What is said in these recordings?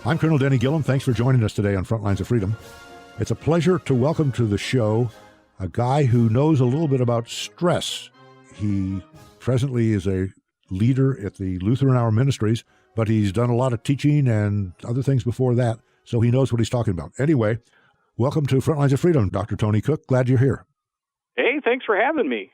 I'm Colonel Denny Gillum. Thanks for joining us today on Frontlines of Freedom. It's a pleasure to welcome to the show a guy who knows a little bit about stress. He presently is a leader at the Lutheran Hour Ministries, but he's done a lot of teaching and other things before that, so he knows what he's talking about. Anyway, welcome to Frontlines of Freedom, Dr. Tony Cook. Glad you're here. Hey, thanks for having me.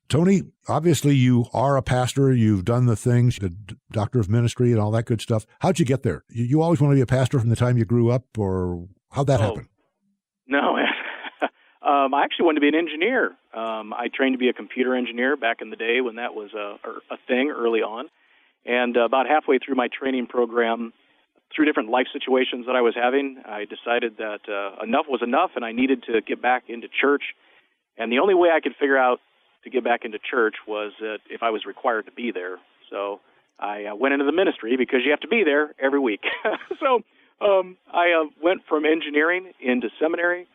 Tony, obviously you are a pastor. You've done the things, the doctor of ministry and all that good stuff. How'd you get there? You always wanted to be a pastor from the time you grew up, or how'd that happen? No, I actually wanted to be an engineer. I trained to be a computer engineer back in the day when that was a thing early on. And about halfway through my training program, through different life situations that I was having, I decided that enough was enough and I needed to get back into church. And the only way I could figure out to get back into church was that if I was required to be there. So I went into the ministry because you have to be there every week. So I went from engineering into seminary,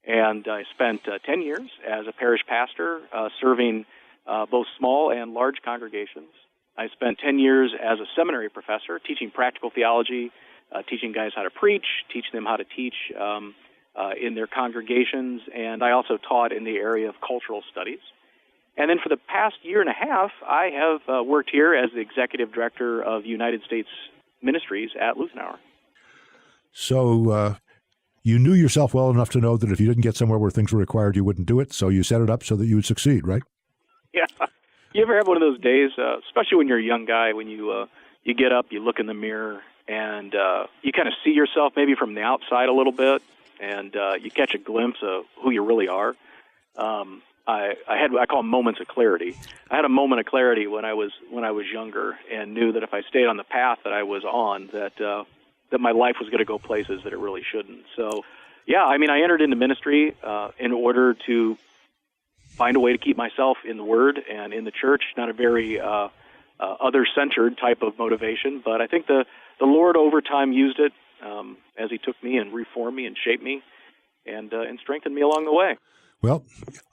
and I spent 10 years as a parish pastor serving both small and large congregations. I spent 10 years as a seminary professor teaching practical theology, teaching guys how to preach, teaching them how to teach in their congregations, and I also taught in the area of cultural studies. And then for the past year and a half, I have worked here as the executive director of United States Ministries at Lutheran Hour. So you knew yourself well enough to know that if you didn't get somewhere where things were required, you wouldn't do it, so you set it up so that you would succeed, right? Yeah. You ever have one of those days, especially when you're a young guy, when you get up, you look in the mirror, and you kind of see yourself maybe from the outside a little bit, and you catch a glimpse of who you really are. I call them moments of clarity. I had a moment of clarity when I was younger, and knew that if I stayed on the path that I was on, that my life was going to go places that it really shouldn't. So, yeah, I mean, I entered into ministry in order to find a way to keep myself in the Word and in the church. Not a very other-centered type of motivation, but I think the Lord over time used it as He took me and reformed me and shaped me and strengthened me along the way. Well,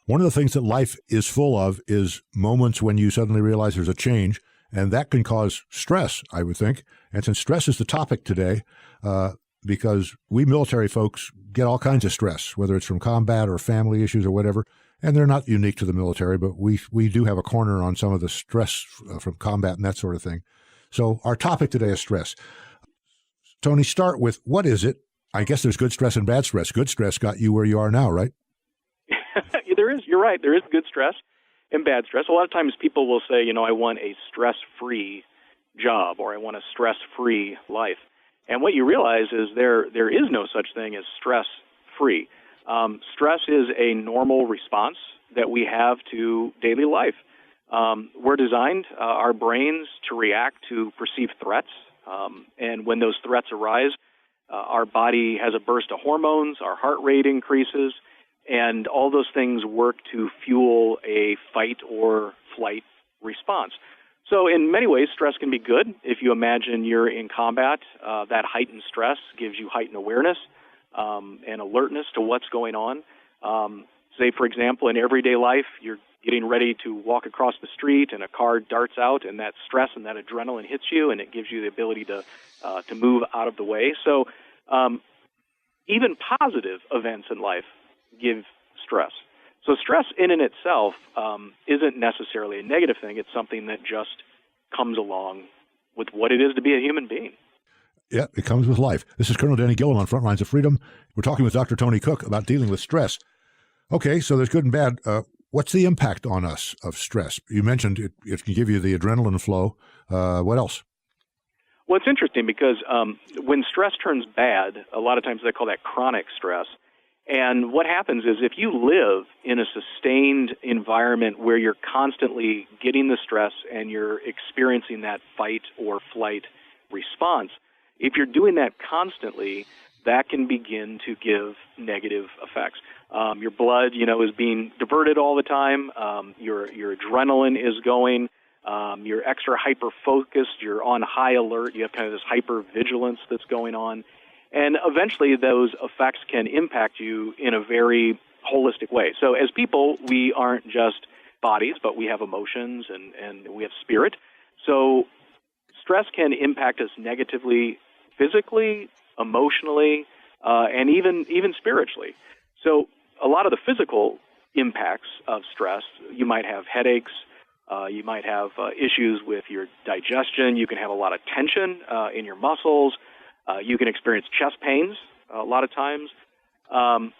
one of the things that life is full of is moments when you suddenly realize there's a change, and that can cause stress, I would think. And since stress is the topic today, because we military folks get all kinds of stress, whether it's from combat or family issues or whatever, and they're not unique to the military, but we do have a corner on some of the stress from combat and that sort of thing. So our topic today is stress. Tony, start with, what is it? I guess there's good stress and bad stress. Good stress got you where you are now, right? There is. You're right. There is good stress and bad stress. A lot of times people will say, I want a stress-free job, or I want a stress-free life. And what you realize is there is no such thing as stress-free. Stress is a normal response that we have to daily life. We're designed, our brains, to react to perceived threats. And when those threats arise, our body has a burst of hormones, our heart rate increases, and all those things work to fuel a fight or flight response. So in many ways, stress can be good. If you imagine you're in combat, that heightened stress gives you heightened awareness and alertness to what's going on. Say, for example, in everyday life, you're getting ready to walk across the street and a car darts out, and that stress and that adrenaline hits you, and it gives you the ability to move out of the way. So even positive events in life give stress. So stress in and itself isn't necessarily a negative thing. It's something that just comes along with what it is to be a human being. Yeah, it comes with life. This is Colonel Denny Gillum on Frontlines of Freedom. We're talking with Dr. Tony Cook about dealing with stress. Okay, so there's good and bad. What's the impact on us of stress? You mentioned it can give you the adrenaline flow. What else? Well, it's interesting because when stress turns bad, a lot of times they call that chronic stress. And what happens is if you live in a sustained environment where you're constantly getting the stress and you're experiencing that fight or flight response, if you're doing that constantly, that can begin to give negative effects. Your blood, is being diverted all the time. Your adrenaline is going. You're extra hyper-focused. You're on high alert. You have kind of this hyper-vigilance that's going on. And eventually those effects can impact you in a very holistic way. So as people, we aren't just bodies, but we have emotions and we have spirit. So stress can impact us negatively physically, emotionally, and even spiritually. So a lot of the physical impacts of stress, you might have headaches, you might have issues with your digestion, you can have a lot of tension in your muscles, you can experience chest pains a lot of times.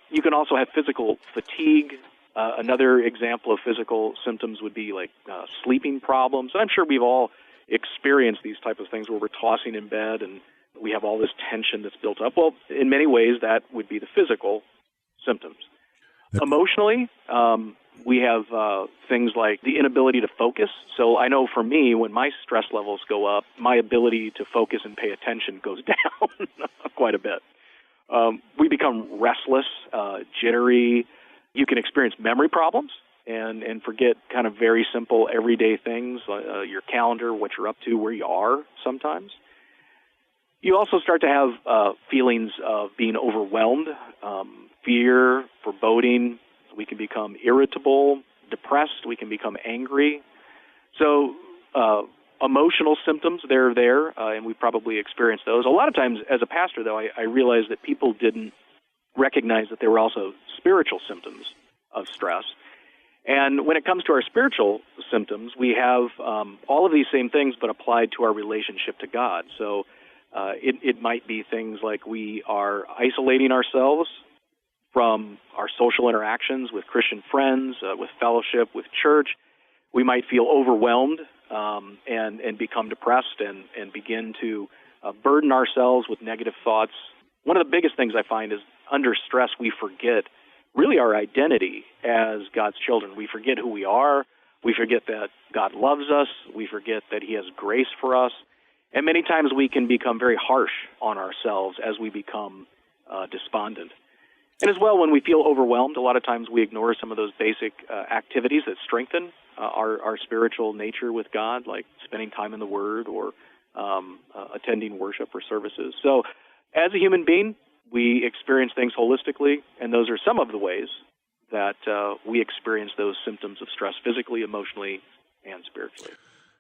You can also have physical fatigue. Another example of physical symptoms would be like sleeping problems. And I'm sure we've all experienced these type of things where we're tossing in bed and we have all this tension that's built up. Well, in many ways, that would be the physical symptoms. Emotionally, we have things like the inability to focus. So I know for me, when my stress levels go up, my ability to focus and pay attention goes down quite a bit. We become restless, jittery. You can experience memory problems and forget kind of very simple everyday things, your calendar, what you're up to, where you are sometimes. You also start to have feelings of being overwhelmed, fear, foreboding. We can become irritable, depressed. We can become angry. So emotional symptoms, they're there, and we probably experience those. A lot of times as a pastor, though, I realized that people didn't recognize that there were also spiritual symptoms of stress. And when it comes to our spiritual symptoms, we have all of these same things but applied to our relationship to God. So it might be things like we are isolating ourselves from our social interactions with Christian friends, with fellowship, with church. We might feel overwhelmed and become depressed and begin to burden ourselves with negative thoughts. One of the biggest things I find is under stress we forget really our identity as God's children. We forget who we are. We forget that God loves us. We forget that He has grace for us. And many times we can become very harsh on ourselves as we become despondent. And as well, when we feel overwhelmed, a lot of times we ignore some of those basic activities that strengthen our spiritual nature with God, like spending time in the Word or attending worship or services. So as a human being, we experience things holistically, and those are some of the ways that we experience those symptoms of stress physically, emotionally, and spiritually.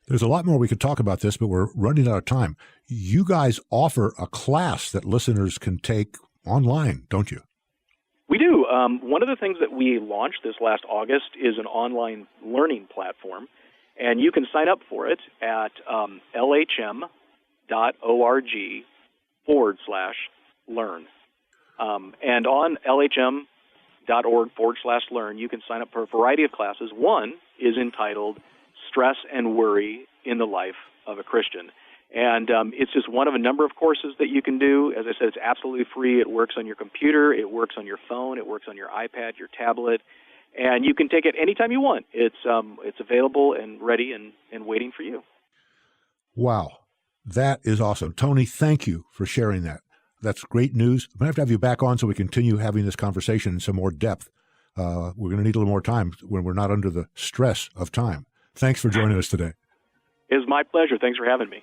There's a lot more we could talk about this, but we're running out of time. You guys offer a class that listeners can take online, don't you? We do. One of the things that we launched this last August is an online learning platform, and you can sign up for it at lhm.org/learn. And on lhm.org/learn, you can sign up for a variety of classes. One is entitled Stress and Worry in the Life of a Christian. And it's just one of a number of courses that you can do. As I said, it's absolutely free. It works on your computer. It works on your phone. It works on your iPad, your tablet. And you can take it anytime you want. It's available and ready and waiting for you. Wow. That is awesome. Tony, thank you for sharing that. That's great news. I'm going to have you back on so we continue having this conversation in some more depth. We're going to need a little more time when we're not under the stress of time. Thanks for joining us today. It's my pleasure. Thanks for having me.